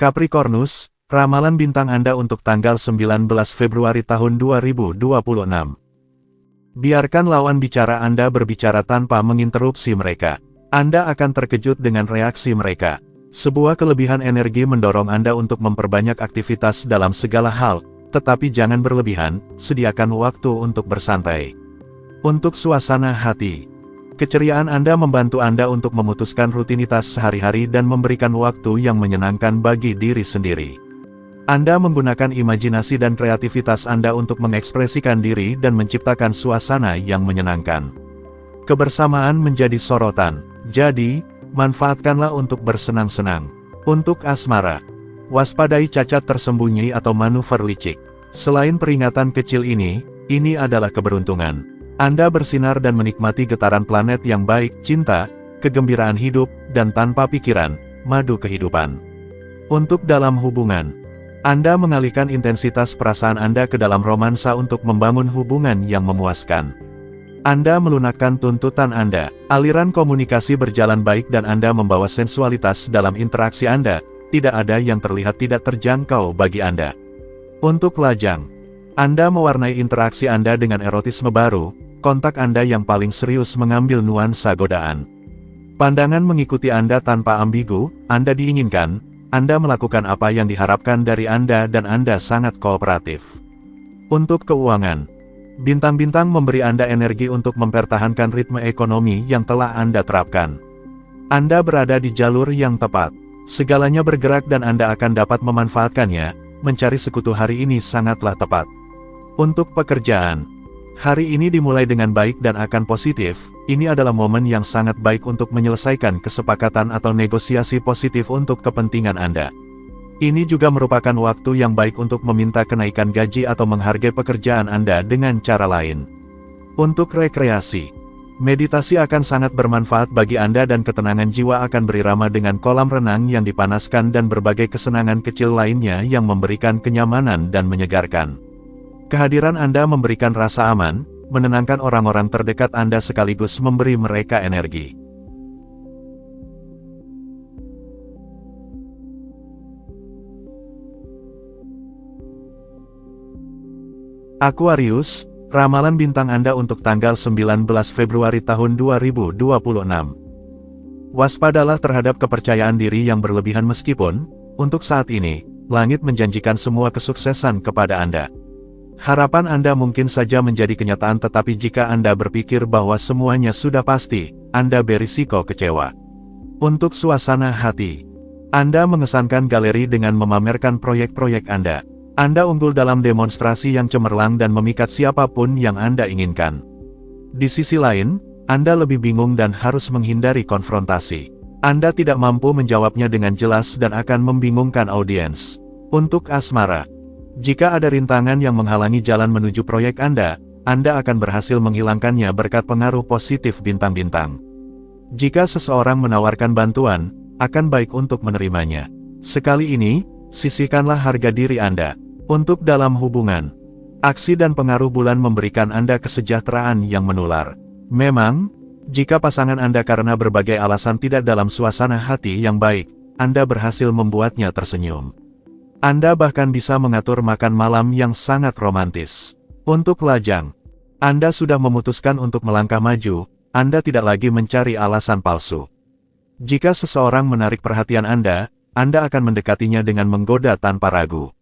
Capricornus, ramalan bintang Anda untuk tanggal 19 Februari tahun 2026. Biarkan lawan bicara Anda berbicara tanpa menginterupsi mereka. Anda akan terkejut dengan reaksi mereka. Sebuah kelebihan energi mendorong Anda untuk memperbanyak aktivitas dalam segala hal, tetapi jangan berlebihan, sediakan waktu untuk bersantai. Untuk suasana hati, keceriaan Anda membantu Anda untuk memutuskan rutinitas sehari-hari dan memberikan waktu yang menyenangkan bagi diri sendiri. Anda menggunakan imajinasi dan kreativitas Anda untuk mengekspresikan diri dan menciptakan suasana yang menyenangkan. Kebersamaan menjadi sorotan, jadi, manfaatkanlah untuk bersenang-senang. Untuk asmara, waspadai cacat tersembunyi atau manuver licik. Selain peringatan kecil ini adalah keberuntungan. Anda bersinar dan menikmati getaran planet yang baik, cinta, kegembiraan hidup, dan tanpa pikiran, madu kehidupan. Untuk dalam hubungan, Anda mengalihkan intensitas perasaan Anda ke dalam romansa untuk membangun hubungan yang memuaskan. Anda melunakkan tuntutan Anda, aliran komunikasi berjalan baik dan Anda membawa sensualitas dalam interaksi Anda, tidak ada yang terlihat tidak terjangkau bagi Anda. Untuk lajang, Anda mewarnai interaksi Anda dengan erotisme baru, kontak Anda yang paling serius mengambil nuansa godaan. Pandangan mengikuti Anda tanpa ambigu, Anda diinginkan, Anda melakukan apa yang diharapkan dari Anda dan Anda sangat kooperatif. Untuk keuangan, bintang-bintang memberi Anda energi untuk mempertahankan ritme ekonomi yang telah Anda terapkan. Anda berada di jalur yang tepat, segalanya bergerak dan Anda akan dapat memanfaatkannya, mencari sekutu hari ini sangatlah tepat. Untuk pekerjaan, hari ini dimulai dengan baik dan akan positif, ini adalah momen yang sangat baik untuk menyelesaikan kesepakatan atau negosiasi positif untuk kepentingan Anda. Ini juga merupakan waktu yang baik untuk meminta kenaikan gaji atau menghargai pekerjaan Anda dengan cara lain. Untuk rekreasi, meditasi akan sangat bermanfaat bagi Anda dan ketenangan jiwa akan berirama dengan kolam renang yang dipanaskan dan berbagai kesenangan kecil lainnya yang memberikan kenyamanan dan menyegarkan. Kehadiran Anda memberikan rasa aman, menenangkan orang-orang terdekat Anda sekaligus memberi mereka energi. Aquarius, ramalan bintang Anda untuk tanggal 19 Februari tahun 2026. Waspadalah terhadap kepercayaan diri yang berlebihan meskipun, untuk saat ini, langit menjanjikan semua kesuksesan kepada Anda. Harapan Anda mungkin saja menjadi kenyataan tetapi jika Anda berpikir bahwa semuanya sudah pasti, Anda berisiko kecewa. Untuk suasana hati, Anda mengesankan galeri dengan memamerkan proyek-proyek Anda. Anda unggul dalam demonstrasi yang cemerlang dan memikat siapapun yang Anda inginkan. Di sisi lain, Anda lebih bingung dan harus menghindari konfrontasi. Anda tidak mampu menjawabnya dengan jelas dan akan membingungkan audiens. Untuk asmara, jika ada rintangan yang menghalangi jalan menuju proyek Anda akan berhasil menghilangkannya berkat pengaruh positif bintang-bintang. Jika seseorang menawarkan bantuan, akan baik untuk menerimanya. Sekali ini, sisihkanlah harga diri Anda. Untuk dalam hubungan, aksi dan pengaruh bulan memberikan Anda kesejahteraan yang menular. Memang, jika pasangan Anda karena berbagai alasan tidak dalam suasana hati yang baik, Anda berhasil membuatnya tersenyum. Anda bahkan bisa mengatur makan malam yang sangat romantis. Untuk lajang, Anda sudah memutuskan untuk melangkah maju, Anda tidak lagi mencari alasan palsu. Jika seseorang menarik perhatian Anda akan mendekatinya dengan menggoda tanpa ragu.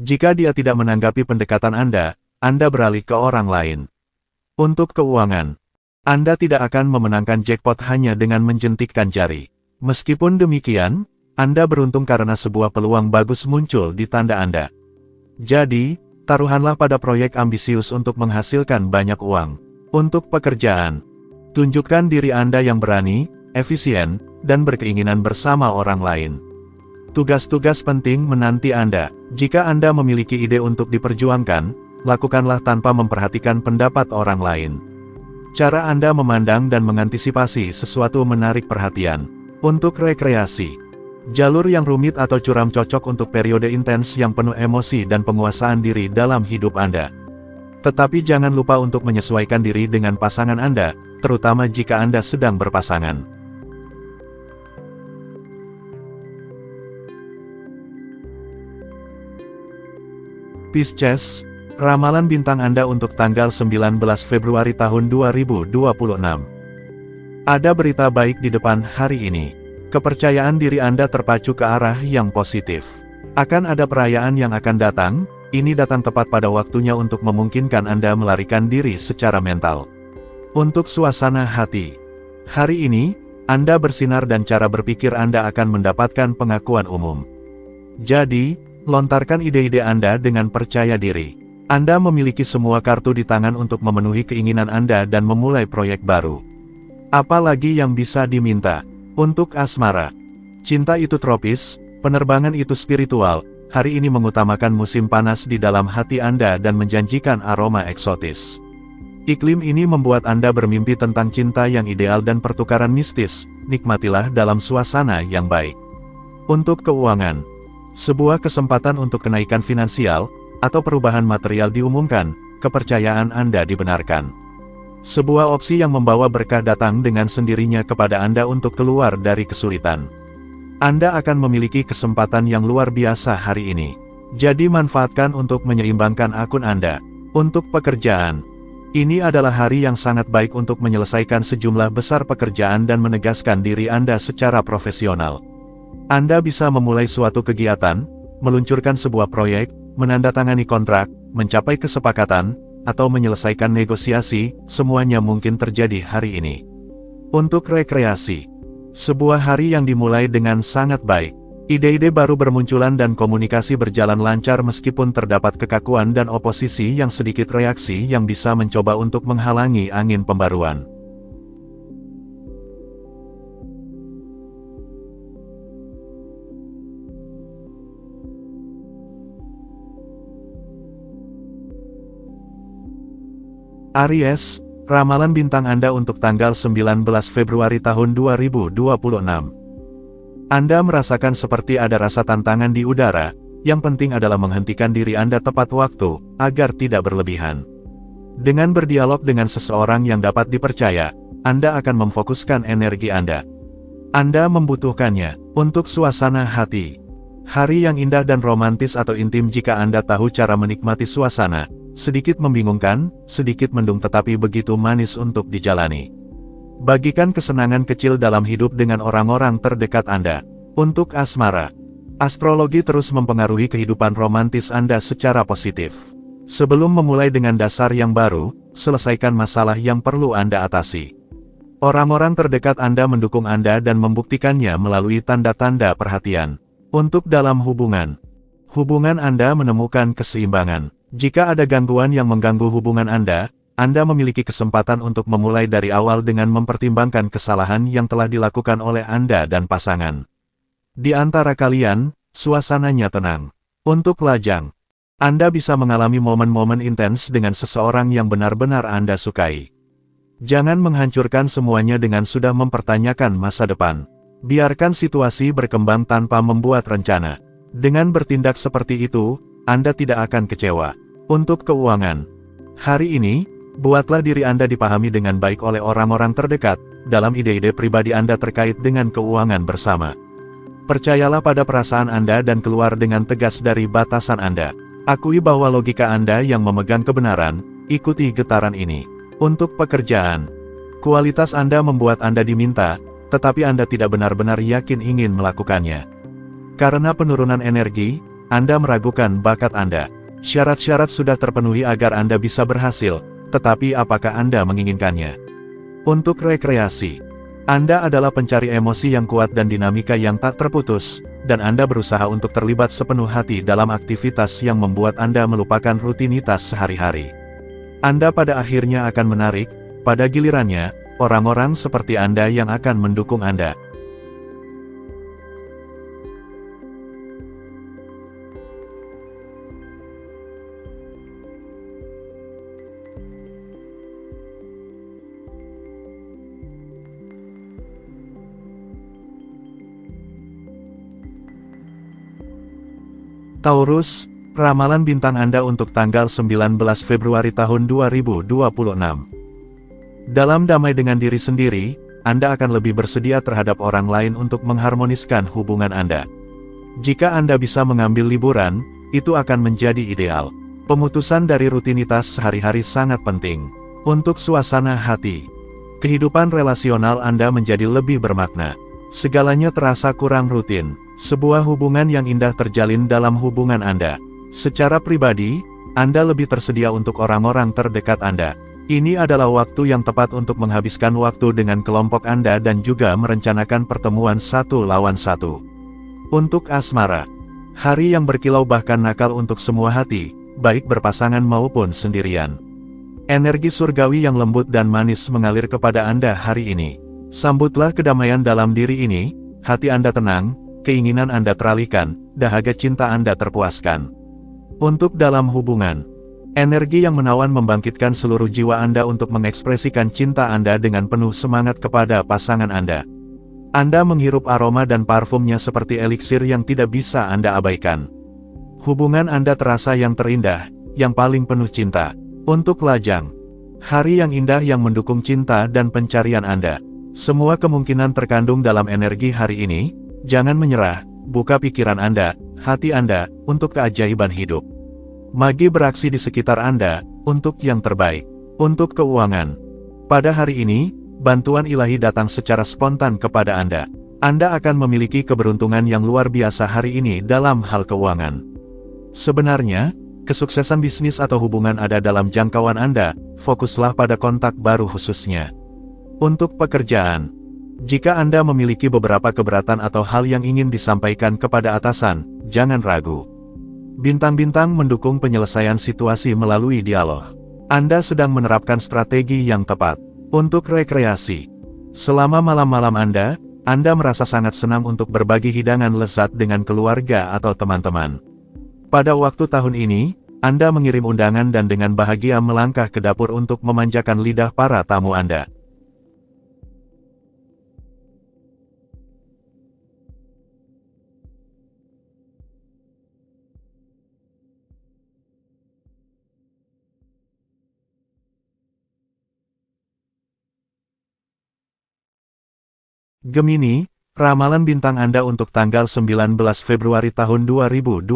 Jika dia tidak menanggapi pendekatan Anda beralih ke orang lain. Untuk keuangan, Anda tidak akan memenangkan jackpot hanya dengan menjentikkan jari. Meskipun demikian, Anda beruntung karena sebuah peluang bagus muncul di tanda Anda. Jadi, taruhanlah pada proyek ambisius untuk menghasilkan banyak uang. Untuk pekerjaan, tunjukkan diri Anda yang berani, efisien, dan berkeinginan bersama orang lain. Tugas-tugas penting menanti Anda. Jika Anda memiliki ide untuk diperjuangkan, lakukanlah tanpa memperhatikan pendapat orang lain. Cara Anda memandang dan mengantisipasi sesuatu menarik perhatian. Untuk rekreasi, jalur yang rumit atau curam cocok untuk periode intens yang penuh emosi dan penguasaan diri dalam hidup Anda. Tetapi jangan lupa untuk menyesuaikan diri dengan pasangan Anda, terutama jika Anda sedang berpasangan. Pisces, ramalan bintang Anda untuk tanggal 19 Februari tahun 2026. Ada berita baik di depan hari ini. Kepercayaan diri Anda terpacu ke arah yang positif. Akan ada perayaan yang akan datang, ini datang tepat pada waktunya untuk memungkinkan Anda melarikan diri secara mental. Untuk suasana hati. Hari ini, Anda bersinar dan cara berpikir Anda akan mendapatkan pengakuan umum. Jadi, lontarkan ide-ide Anda dengan percaya diri. Anda memiliki semua kartu di tangan untuk memenuhi keinginan Anda dan memulai proyek baru. Apalagi yang bisa diminta? Untuk asmara. Cinta itu tropis, penerbangan itu spiritual, hari ini mengutamakan musim panas di dalam hati Anda dan menjanjikan aroma eksotis. Iklim ini membuat Anda bermimpi tentang cinta yang ideal dan pertukaran mistis, nikmatilah dalam suasana yang baik. Untuk keuangan. Sebuah kesempatan untuk kenaikan finansial, atau perubahan material diumumkan, kepercayaan Anda dibenarkan. Sebuah opsi yang membawa berkah datang dengan sendirinya kepada Anda untuk keluar dari kesulitan. Anda akan memiliki kesempatan yang luar biasa hari ini. Jadi manfaatkan untuk menyeimbangkan akun Anda. Untuk pekerjaan. Ini adalah hari yang sangat baik untuk menyelesaikan sejumlah besar pekerjaan dan menegaskan diri Anda secara profesional. Anda bisa memulai suatu kegiatan, meluncurkan sebuah proyek, menandatangani kontrak, mencapai kesepakatan, atau menyelesaikan negosiasi, semuanya mungkin terjadi hari ini. Untuk rekreasi. Sebuah hari yang dimulai dengan sangat baik. Ide-ide baru bermunculan dan komunikasi berjalan lancar meskipun terdapat kekakuan dan oposisi yang sedikit reaksi yang bisa mencoba untuk menghalangi angin pembaruan. Aries, ramalan bintang Anda untuk tanggal 19 Februari tahun 2026. Anda merasakan seperti ada rasa tantangan di udara, yang penting adalah menghentikan diri Anda tepat waktu, agar tidak berlebihan. Dengan berdialog dengan seseorang yang dapat dipercaya, Anda akan memfokuskan energi Anda. Anda membutuhkannya, untuk suasana hati. Hari yang indah dan romantis atau intim jika Anda tahu cara menikmati suasana, sedikit membingungkan, sedikit mendung tetapi begitu manis untuk dijalani. Bagikan kesenangan kecil dalam hidup dengan orang-orang terdekat Anda. Untuk asmara. Astrologi terus mempengaruhi kehidupan romantis Anda secara positif. Sebelum memulai dengan dasar yang baru, selesaikan masalah yang perlu Anda atasi. Orang-orang terdekat Anda mendukung Anda dan membuktikannya melalui tanda-tanda perhatian. Untuk dalam hubungan. Hubungan Anda menemukan keseimbangan. Jika ada gangguan yang mengganggu hubungan Anda memiliki kesempatan untuk memulai dari awal dengan mempertimbangkan kesalahan yang telah dilakukan oleh Anda dan pasangan. Di antara kalian, suasananya tenang. Untuk lajang. Anda bisa mengalami momen-momen intens dengan seseorang yang benar-benar Anda sukai. Jangan menghancurkan semuanya dengan sudah mempertanyakan masa depan. Biarkan situasi berkembang tanpa membuat rencana. Dengan bertindak seperti itu, Anda tidak akan kecewa. Untuk keuangan. Hari ini, buatlah diri Anda dipahami dengan baik oleh orang-orang terdekat, dalam ide-ide pribadi Anda terkait dengan keuangan bersama. Percayalah pada perasaan Anda dan keluar dengan tegas dari batasan Anda. Akui bahwa logika Anda yang memegang kebenaran, ikuti getaran ini. Untuk pekerjaan. Kualitas Anda membuat Anda diminta, tetapi Anda tidak benar-benar yakin ingin melakukannya. Karena penurunan energi, Anda meragukan bakat Anda. Syarat-syarat sudah terpenuhi agar Anda bisa berhasil, tetapi apakah Anda menginginkannya? Untuk rekreasi. Anda adalah pencari emosi yang kuat dan dinamika yang tak terputus, dan Anda berusaha untuk terlibat sepenuh hati dalam aktivitas yang membuat Anda melupakan rutinitas sehari-hari. Anda pada akhirnya akan menarik, pada gilirannya, orang-orang seperti Anda yang akan mendukung Anda. Taurus, ramalan bintang Anda untuk tanggal 19 Februari tahun 2026. Dalam damai dengan diri sendiri, Anda akan lebih bersedia terhadap orang lain untuk mengharmoniskan hubungan Anda. Jika Anda bisa mengambil liburan, itu akan menjadi ideal. Pemutusan dari rutinitas sehari-hari sangat penting. Untuk suasana hati, kehidupan relasional Anda menjadi lebih bermakna. Segalanya terasa kurang rutin. Sebuah hubungan yang indah terjalin dalam hubungan Anda. Secara pribadi, Anda lebih tersedia untuk orang-orang terdekat Anda. Ini adalah waktu yang tepat untuk menghabiskan waktu dengan kelompok Anda dan juga merencanakan pertemuan satu lawan satu. Untuk asmara, hari yang berkilau bahkan nakal untuk semua hati, baik berpasangan maupun sendirian. Energi surgawi yang lembut dan manis mengalir kepada Anda hari ini. Sambutlah kedamaian dalam diri ini, hati Anda tenang, keinginan Anda teralihkan, dahaga cinta Anda terpuaskan. Untuk dalam hubungan, energi yang menawan membangkitkan seluruh jiwa Anda untuk mengekspresikan cinta Anda dengan penuh semangat kepada pasangan Anda. Anda menghirup aroma dan parfumnya seperti eliksir yang tidak bisa Anda abaikan. Hubungan Anda terasa yang terindah, yang paling penuh cinta. Untuk lajang, hari yang indah yang mendukung cinta dan pencarian Anda. Semua kemungkinan terkandung dalam energi hari ini. Jangan menyerah, buka pikiran Anda, hati Anda, untuk keajaiban hidup. Magi beraksi di sekitar Anda, untuk yang terbaik. Untuk keuangan, pada hari ini, bantuan ilahi datang secara spontan kepada Anda. Anda akan memiliki keberuntungan yang luar biasa hari ini dalam hal keuangan. Sebenarnya, kesuksesan bisnis atau hubungan ada dalam jangkauan Anda, fokuslah pada kontak baru khususnya. Untuk pekerjaan, jika Anda memiliki beberapa keberatan atau hal yang ingin disampaikan kepada atasan, jangan ragu. Bintang-bintang mendukung penyelesaian situasi melalui dialog. Anda sedang menerapkan strategi yang tepat. Untuk rekreasi, selama malam-malam Anda merasa sangat senang untuk berbagi hidangan lezat dengan keluarga atau teman-teman. Pada waktu tahun ini, Anda mengirim undangan dan dengan bahagia melangkah ke dapur untuk memanjakan lidah para tamu Anda. Gemini, ramalan bintang Anda untuk tanggal 19 Februari tahun 2026.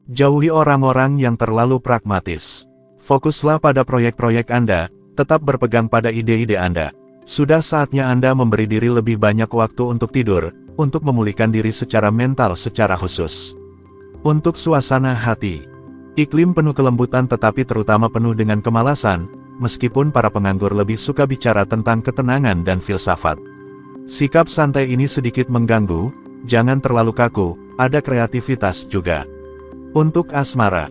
Jauhi orang-orang yang terlalu pragmatis. Fokuslah pada proyek-proyek Anda, tetap berpegang pada ide-ide Anda. Sudah saatnya Anda memberi diri lebih banyak waktu untuk tidur, untuk memulihkan diri secara mental secara khusus. Untuk suasana hati, iklim penuh kelembutan tetapi terutama penuh dengan kemalasan, meskipun para penganggur lebih suka bicara tentang ketenangan dan filsafat. Sikap santai ini sedikit mengganggu, jangan terlalu kaku, ada kreativitas juga. Untuk asmara,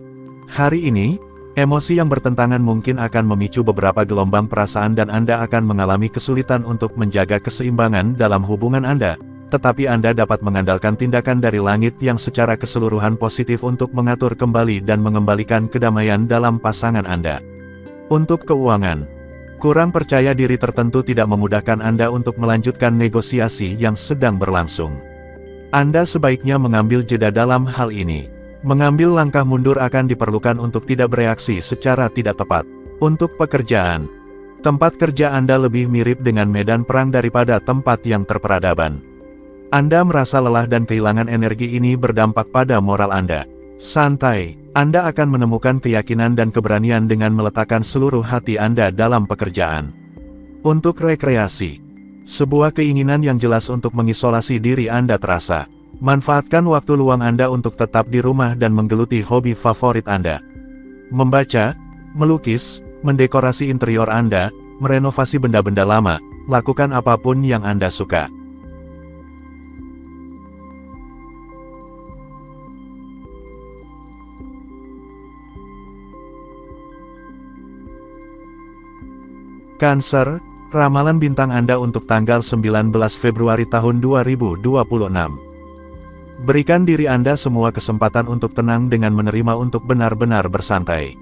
hari ini, emosi yang bertentangan mungkin akan memicu beberapa gelombang perasaan dan Anda akan mengalami kesulitan untuk menjaga keseimbangan dalam hubungan Anda, tetapi Anda dapat mengandalkan tindakan dari langit yang secara keseluruhan positif untuk mengatur kembali dan mengembalikan kedamaian dalam pasangan Anda. Untuk keuangan, kurang percaya diri tertentu tidak memudahkan Anda untuk melanjutkan negosiasi yang sedang berlangsung. Anda sebaiknya mengambil jeda dalam hal ini. Mengambil langkah mundur akan diperlukan untuk tidak bereaksi secara tidak tepat. Untuk pekerjaan, tempat kerja Anda lebih mirip dengan medan perang daripada tempat yang terperadaban. Anda merasa lelah dan kehilangan energi ini berdampak pada moral Anda. Santai, Anda akan menemukan keyakinan dan keberanian dengan meletakkan seluruh hati Anda dalam pekerjaan. Untuk rekreasi, sebuah keinginan yang jelas untuk mengisolasi diri Anda terasa. Manfaatkan waktu luang Anda untuk tetap di rumah dan menggeluti hobi favorit Anda. Membaca, melukis, mendekorasi interior Anda, merenovasi benda-benda lama, lakukan apapun yang Anda suka. Cancer, ramalan bintang Anda untuk tanggal 19 Februari tahun 2026. Berikan diri Anda semua kesempatan untuk tenang dengan menerima untuk benar-benar bersantai.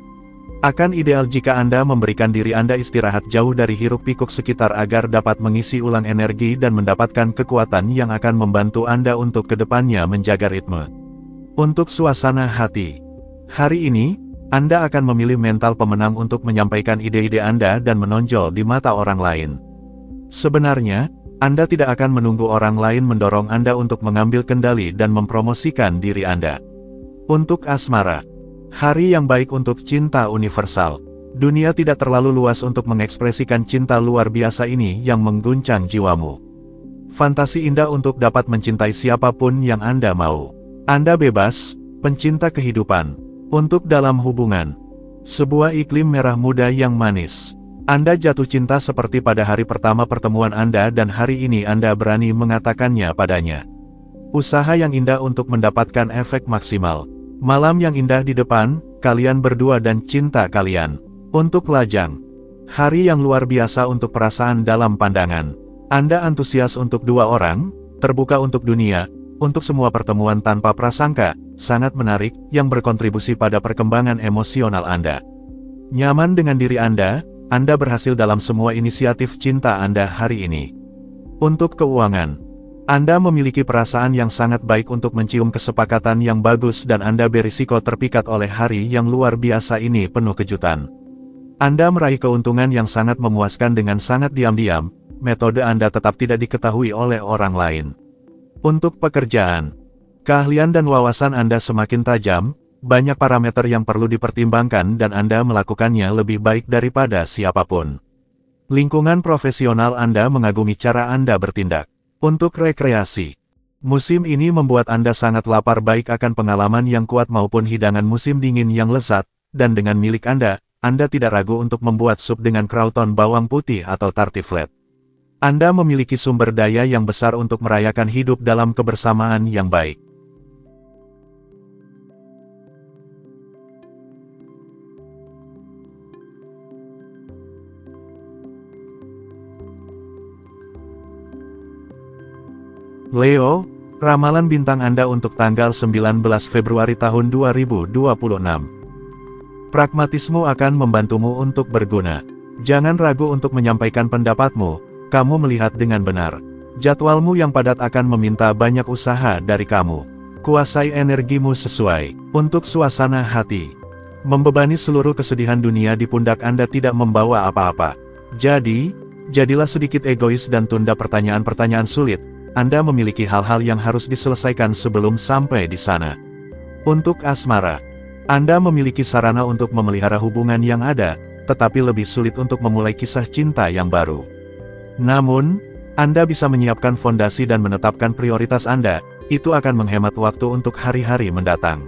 Akan ideal jika Anda memberikan diri Anda istirahat jauh dari hiruk-pikuk sekitar agar dapat mengisi ulang energi dan mendapatkan kekuatan yang akan membantu Anda untuk kedepannya menjaga ritme. Untuk suasana hati, hari ini, Anda akan memilih mental pemenang untuk menyampaikan ide-ide Anda dan menonjol di mata orang lain. Sebenarnya, Anda tidak akan menunggu orang lain mendorong Anda untuk mengambil kendali dan mempromosikan diri Anda. Untuk asmara, Hari yang baik untuk cinta universal. Dunia tidak terlalu luas untuk mengekspresikan cinta luar biasa ini yang mengguncang jiwamu. Fantasi indah untuk dapat mencintai siapapun yang Anda mau. Anda bebas, pencinta kehidupan. Untuk dalam hubungan. Sebuah iklim merah muda yang manis. Anda jatuh cinta seperti pada hari pertama pertemuan Anda dan hari ini Anda berani mengatakannya padanya. Usaha yang indah untuk mendapatkan efek maksimal. Malam yang indah di depan, kalian berdua dan cinta kalian. Untuk lajang. Hari yang luar biasa untuk perasaan dalam pandangan. Anda antusias untuk dua orang, terbuka untuk dunia, untuk semua pertemuan tanpa prasangka, sangat menarik, yang berkontribusi pada perkembangan emosional Anda. Nyaman dengan diri Anda berhasil dalam semua inisiatif cinta Anda hari ini. Untuk keuangan. Anda memiliki perasaan yang sangat baik untuk mencium kesepakatan yang bagus dan Anda berisiko terpikat oleh hari yang luar biasa ini penuh kejutan. Anda meraih keuntungan yang sangat memuaskan dengan sangat diam-diam, metode Anda tetap tidak diketahui oleh orang lain. Untuk pekerjaan, keahlian dan wawasan Anda semakin tajam, banyak parameter yang perlu dipertimbangkan dan Anda melakukannya lebih baik daripada siapapun. Lingkungan profesional Anda mengagumi cara Anda bertindak. Untuk rekreasi, musim ini membuat Anda sangat lapar baik akan pengalaman yang kuat maupun hidangan musim dingin yang lezat, dan dengan milik Anda tidak ragu untuk membuat sup dengan crouton bawang putih atau tartiflette. Anda memiliki sumber daya yang besar untuk merayakan hidup dalam kebersamaan yang baik. Leo, ramalan bintang Anda untuk tanggal 19 Februari tahun 2026. Pragmatisme akan membantumu untuk berguna. Jangan ragu untuk menyampaikan pendapatmu, kamu melihat dengan benar. Jadwalmu yang padat akan meminta banyak usaha dari kamu. Kuasai energimu sesuai. Untuk suasana hati. Membebani seluruh kesedihan dunia di pundak Anda tidak membawa apa-apa. Jadilah sedikit egois dan tunda pertanyaan-pertanyaan sulit. Anda memiliki hal-hal yang harus diselesaikan sebelum sampai di sana. Untuk asmara. Anda memiliki sarana untuk memelihara hubungan yang ada, tetapi lebih sulit untuk memulai kisah cinta yang baru. Namun, Anda bisa menyiapkan fondasi dan menetapkan prioritas Anda, itu akan menghemat waktu untuk hari-hari mendatang.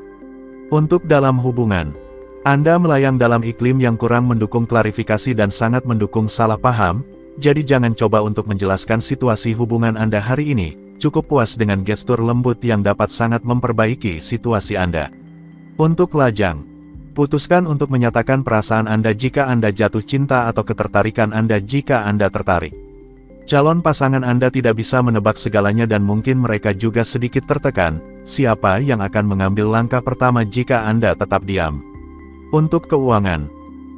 Untuk dalam hubungan, Anda melayang dalam iklim yang kurang mendukung klarifikasi dan sangat mendukung salah paham, jadi jangan coba untuk menjelaskan situasi hubungan Anda hari ini, cukup puas dengan gestur lembut yang dapat sangat memperbaiki situasi Anda. Untuk lajang, putuskan untuk menyatakan perasaan Anda jika Anda jatuh cinta atau ketertarikan Anda jika Anda tertarik. Calon pasangan Anda tidak bisa menebak segalanya dan mungkin mereka juga sedikit tertekan, siapa yang akan mengambil langkah pertama jika Anda tetap diam. Untuk keuangan,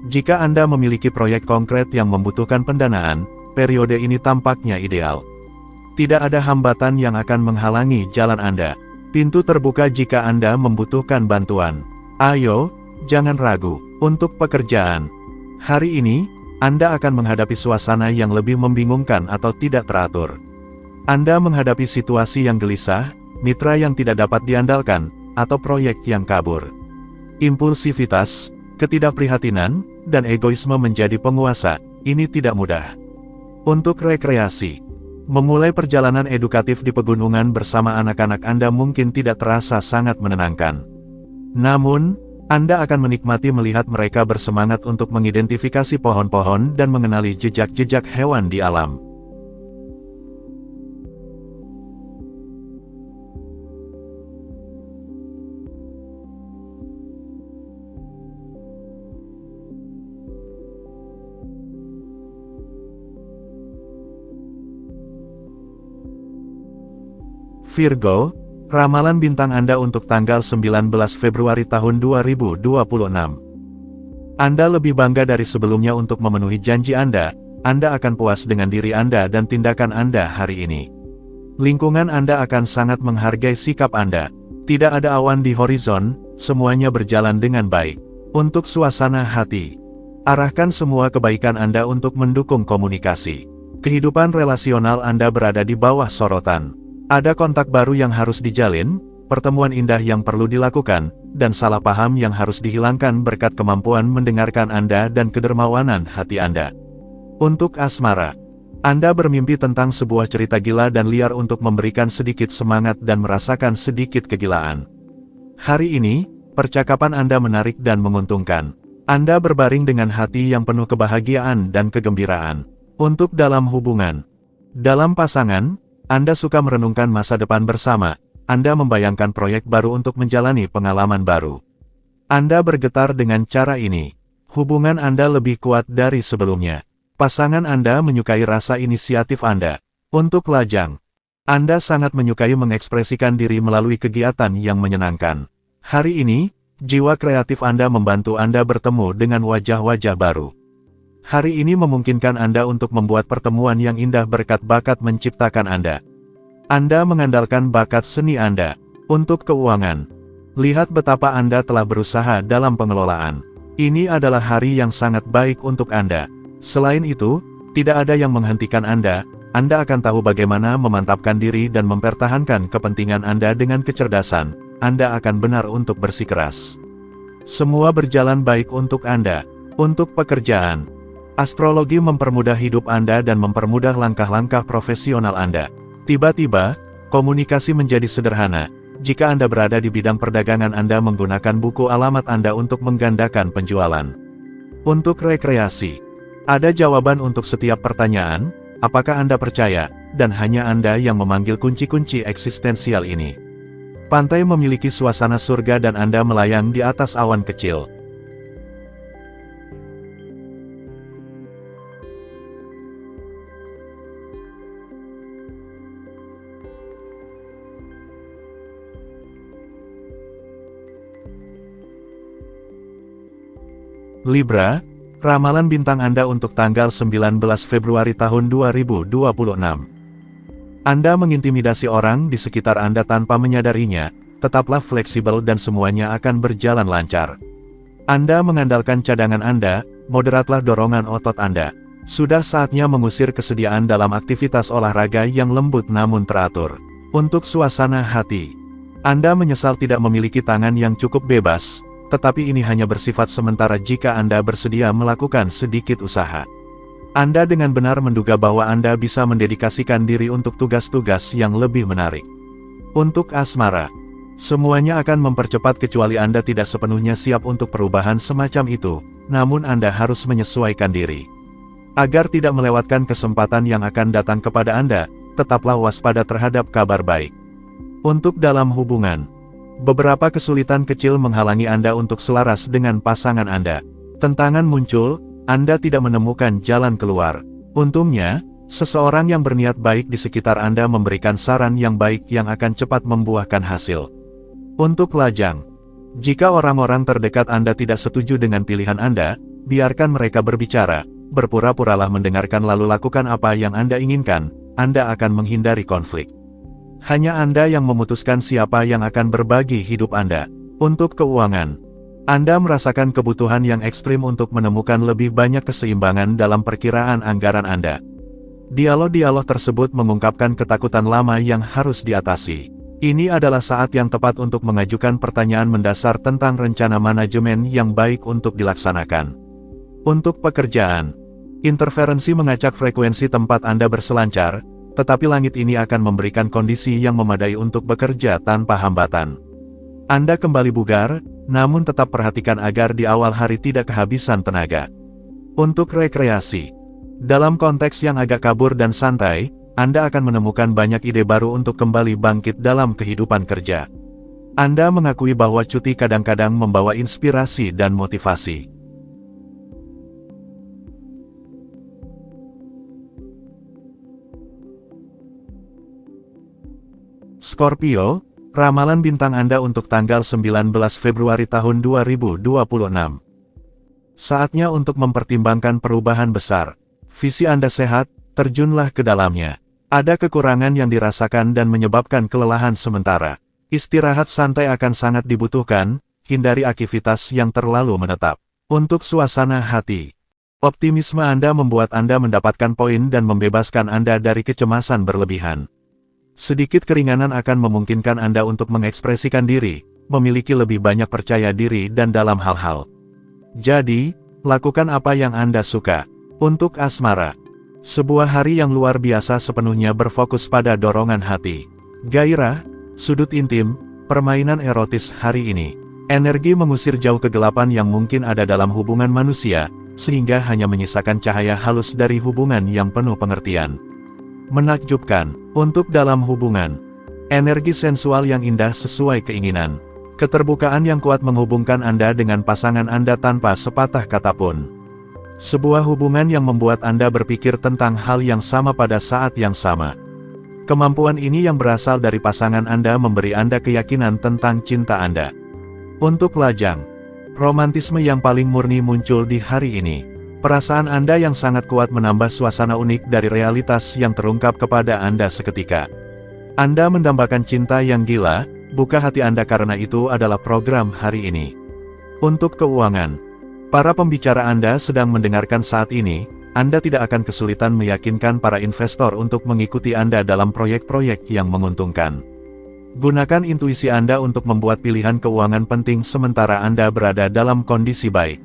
jika Anda memiliki proyek konkret yang membutuhkan pendanaan, periode ini tampaknya ideal. Tidak ada hambatan yang akan menghalangi jalan Anda. Pintu terbuka jika Anda membutuhkan bantuan. Ayo, jangan ragu. Untuk pekerjaan, hari ini, Anda akan menghadapi suasana yang lebih membingungkan atau tidak teratur. Anda menghadapi situasi yang gelisah, mitra yang tidak dapat diandalkan, atau proyek yang kabur. Impulsivitas, ketidakprihatinan, dan egoisme menjadi penguasa, ini tidak mudah. Untuk rekreasi, memulai perjalanan edukatif di pegunungan bersama anak-anak Anda mungkin tidak terasa sangat menenangkan. Namun, Anda akan menikmati melihat mereka bersemangat untuk mengidentifikasi pohon-pohon dan mengenali jejak-jejak hewan di alam. Virgo, ramalan bintang Anda untuk tanggal 19 Februari tahun 2026. Anda lebih bangga dari sebelumnya untuk memenuhi janji Anda akan puas dengan diri Anda dan tindakan Anda hari ini. Lingkungan Anda akan sangat menghargai sikap Anda. Tidak ada awan di horizon, semuanya berjalan dengan baik. Untuk suasana hati, arahkan semua kebaikan Anda untuk mendukung komunikasi. Kehidupan relasional Anda berada di bawah sorotan. Ada kontak baru yang harus dijalin, pertemuan indah yang perlu dilakukan, dan salah paham yang harus dihilangkan berkat kemampuan mendengarkan Anda dan kedermawanan hati Anda. Untuk asmara, Anda bermimpi tentang sebuah cerita gila dan liar untuk memberikan sedikit semangat dan merasakan sedikit kegilaan. Hari ini, percakapan Anda menarik dan menguntungkan. Anda berbaring dengan hati yang penuh kebahagiaan dan kegembiraan. Untuk dalam hubungan, dalam pasangan, Anda suka merenungkan masa depan bersama. Anda membayangkan proyek baru untuk menjalani pengalaman baru. Anda bergetar dengan cara ini. Hubungan Anda lebih kuat dari sebelumnya. Pasangan Anda menyukai rasa inisiatif Anda. Untuk lajang, Anda sangat menyukai mengekspresikan diri melalui kegiatan yang menyenangkan. Hari ini, jiwa kreatif Anda membantu Anda bertemu dengan wajah-wajah baru. Hari ini memungkinkan Anda untuk membuat pertemuan yang indah berkat bakat menciptakan Anda. Anda mengandalkan bakat seni Anda. Untuk keuangan, lihat betapa Anda telah berusaha dalam pengelolaan. Ini adalah hari yang sangat baik untuk Anda. Selain itu, tidak ada yang menghentikan Anda. Anda akan tahu bagaimana memantapkan diri dan mempertahankan kepentingan Anda dengan kecerdasan. Anda akan benar untuk bersikeras. Semua berjalan baik untuk Anda. Untuk pekerjaan, astrologi mempermudah hidup Anda dan mempermudah langkah-langkah profesional Anda. Tiba-tiba, komunikasi menjadi sederhana. Jika Anda berada di bidang perdagangan, Anda menggunakan buku alamat Anda untuk menggandakan penjualan. Untuk rekreasi, ada jawaban untuk setiap pertanyaan. Apakah Anda percaya, dan hanya Anda yang memanggil kunci-kunci eksistensial ini? Pantai memiliki suasana surga dan Anda melayang di atas awan kecil. Libra, ramalan bintang Anda untuk tanggal 19 Februari tahun 2026. Anda mengintimidasi orang di sekitar Anda tanpa menyadarinya. Tetaplah fleksibel dan semuanya akan berjalan lancar. Anda mengandalkan cadangan Anda, moderatlah dorongan otot Anda. Sudah saatnya mengusir kesediaan dalam aktivitas olahraga yang lembut namun teratur. Untuk suasana hati, Anda menyesal tidak memiliki tangan yang cukup bebas. Tetapi ini hanya bersifat sementara jika Anda bersedia melakukan sedikit usaha. Anda dengan benar menduga bahwa Anda bisa mendedikasikan diri untuk tugas-tugas yang lebih menarik. Untuk asmara, semuanya akan mempercepat kecuali Anda tidak sepenuhnya siap untuk perubahan semacam itu, namun Anda harus menyesuaikan diri. Agar tidak melewatkan kesempatan yang akan datang kepada Anda, tetaplah waspada terhadap kabar baik. Untuk dalam hubungan, beberapa kesulitan kecil menghalangi Anda untuk selaras dengan pasangan Anda. Tentangan muncul, Anda tidak menemukan jalan keluar. Untungnya, seseorang yang berniat baik di sekitar Anda memberikan saran yang baik yang akan cepat membuahkan hasil. Untuk lajang, jika orang-orang terdekat Anda tidak setuju dengan pilihan Anda, biarkan mereka berbicara, berpura-puralah mendengarkan lalu lakukan apa yang Anda inginkan. Anda akan menghindari konflik. Hanya Anda yang memutuskan siapa yang akan berbagi hidup Anda. Untuk keuangan, Anda merasakan kebutuhan yang ekstrim untuk menemukan lebih banyak keseimbangan dalam perkiraan anggaran Anda. Dialog-dialog tersebut mengungkapkan ketakutan lama yang harus diatasi. Ini adalah saat yang tepat untuk mengajukan pertanyaan mendasar tentang rencana manajemen yang baik untuk dilaksanakan. Untuk pekerjaan, interferensi mengacak frekuensi tempat Anda berselancar, tetapi langit ini akan memberikan kondisi yang memadai untuk bekerja tanpa hambatan. Anda kembali bugar, namun tetap perhatikan agar di awal hari tidak kehabisan tenaga. Untuk rekreasi, dalam konteks yang agak kabur dan santai, Anda akan menemukan banyak ide baru untuk kembali bangkit dalam kehidupan kerja. Anda mengakui bahwa cuti kadang-kadang membawa inspirasi dan motivasi. Scorpio, ramalan bintang Anda untuk tanggal 19 Februari tahun 2026. Saatnya untuk mempertimbangkan perubahan besar. Visi Anda sehat, terjunlah ke dalamnya. Ada kekurangan yang dirasakan dan menyebabkan kelelahan sementara. Istirahat santai akan sangat dibutuhkan, hindari aktivitas yang terlalu menetap. Untuk suasana hati, optimisme Anda membuat Anda mendapatkan poin dan membebaskan Anda dari kecemasan berlebihan. Sedikit keringanan akan memungkinkan Anda untuk mengekspresikan diri, memiliki lebih banyak percaya diri dan dalam hal-hal. Jadi, lakukan apa yang Anda suka. Untuk asmara, sebuah hari yang luar biasa sepenuhnya berfokus pada dorongan hati. Gairah, sudut intim, permainan erotis hari ini. Energi mengusir jauh kegelapan yang mungkin ada dalam hubungan manusia, sehingga hanya menyisakan cahaya halus dari hubungan yang penuh pengertian. Menakjubkan, untuk dalam hubungan. Energi sensual yang indah sesuai keinginan. Keterbukaan yang kuat menghubungkan Anda dengan pasangan Anda tanpa sepatah kata pun. Sebuah hubungan yang membuat Anda berpikir tentang hal yang sama pada saat yang sama. Kemampuan ini yang berasal dari pasangan Anda memberi Anda keyakinan tentang cinta Anda. Untuk lajang, romantisme yang paling murni muncul di hari ini. Perasaan Anda yang sangat kuat menambah suasana unik dari realitas yang terungkap kepada Anda seketika. Anda mendambakan cinta yang gila, buka hati Anda karena itu adalah program hari ini. Untuk keuangan, para pembicara Anda sedang mendengarkan saat ini, Anda tidak akan kesulitan meyakinkan para investor untuk mengikuti Anda dalam proyek-proyek yang menguntungkan. Gunakan intuisi Anda untuk membuat pilihan keuangan penting sementara Anda berada dalam kondisi baik.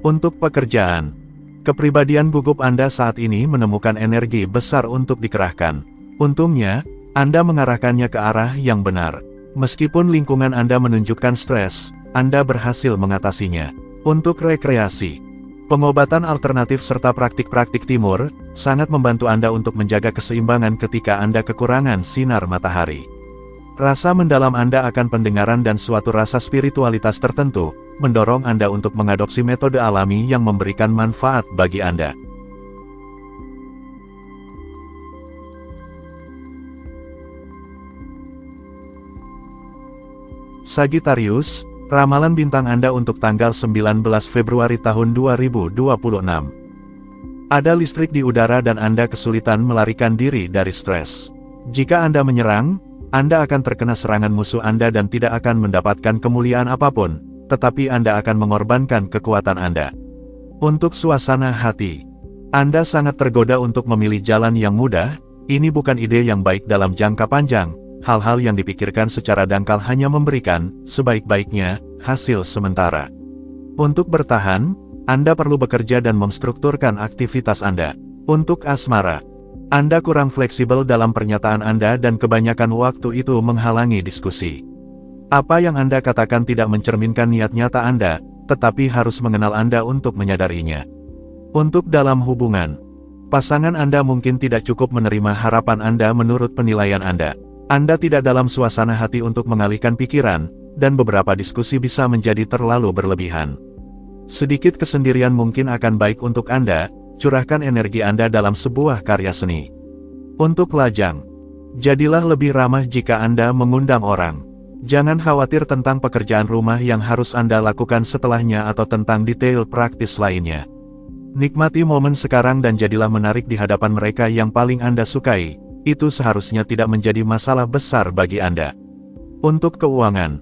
Untuk pekerjaan, kepribadian gugup Anda saat ini menemukan energi besar untuk dikerahkan. Untungnya, Anda mengarahkannya ke arah yang benar. Meskipun lingkungan Anda menunjukkan stres, Anda berhasil mengatasinya. Untuk rekreasi, pengobatan alternatif serta praktik-praktik timur, sangat membantu Anda untuk menjaga keseimbangan ketika Anda kekurangan sinar matahari. Rasa mendalam Anda akan pendengaran dan suatu rasa spiritualitas tertentu, mendorong Anda untuk mengadopsi metode alami yang memberikan manfaat bagi Anda. Sagittarius, ramalan bintang Anda untuk tanggal 19 Februari tahun 2026. Ada listrik di udara dan Anda kesulitan melarikan diri dari stres. Jika Anda menyerang, Anda akan terkena serangan musuh Anda dan tidak akan mendapatkan kemuliaan apapun, tetapi Anda akan mengorbankan kekuatan Anda. Untuk suasana hati, Anda sangat tergoda untuk memilih jalan yang mudah. Ini bukan ide yang baik dalam jangka panjang. Hal-hal yang dipikirkan secara dangkal hanya memberikan, sebaik-baiknya, hasil sementara. Untuk bertahan, Anda perlu bekerja dan memstrukturkan aktivitas Anda. Untuk asmara, Anda kurang fleksibel dalam pernyataan Anda dan kebanyakan waktu itu menghalangi diskusi. Apa yang Anda katakan tidak mencerminkan niat nyata Anda, tetapi harus mengenal Anda untuk menyadarinya. Untuk dalam hubungan, pasangan Anda mungkin tidak cukup menerima harapan Anda menurut penilaian Anda. Anda tidak dalam suasana hati untuk mengalihkan pikiran, dan beberapa diskusi bisa menjadi terlalu berlebihan. Sedikit kesendirian mungkin akan baik untuk Anda, curahkan energi Anda dalam sebuah karya seni. Untuk lajang, jadilah lebih ramah jika Anda mengundang orang. Jangan khawatir tentang pekerjaan rumah yang harus Anda lakukan setelahnya atau tentang detail praktis lainnya. Nikmati momen sekarang dan jadilah menarik di hadapan mereka yang paling Anda sukai. Itu seharusnya tidak menjadi masalah besar bagi Anda. Untuk keuangan,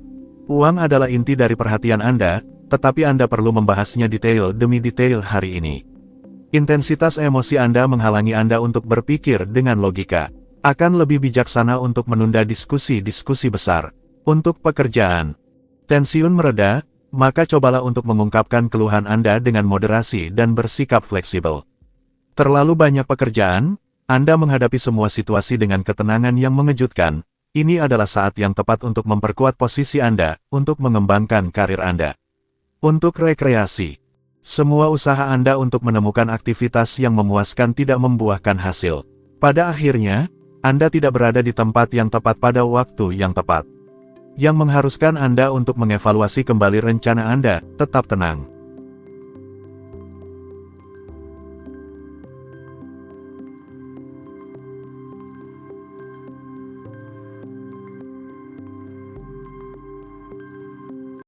uang adalah inti dari perhatian Anda, tetapi Anda perlu membahasnya detail demi detail hari ini. Intensitas emosi Anda menghalangi Anda untuk berpikir dengan logika. Akan lebih bijaksana untuk menunda diskusi-diskusi besar. Untuk pekerjaan, tensiun mereda, maka cobalah untuk mengungkapkan keluhan Anda dengan moderasi dan bersikap fleksibel. Terlalu banyak pekerjaan, Anda menghadapi semua situasi dengan ketenangan yang mengejutkan. Ini adalah saat yang tepat untuk memperkuat posisi Anda, untuk mengembangkan karir Anda. Untuk rekreasi, semua usaha Anda untuk menemukan aktivitas yang memuaskan tidak membuahkan hasil. Pada akhirnya, Anda tidak berada di tempat yang tepat pada waktu yang tepat. Yang mengharuskan Anda untuk mengevaluasi kembali rencana Anda. Tetap tenang.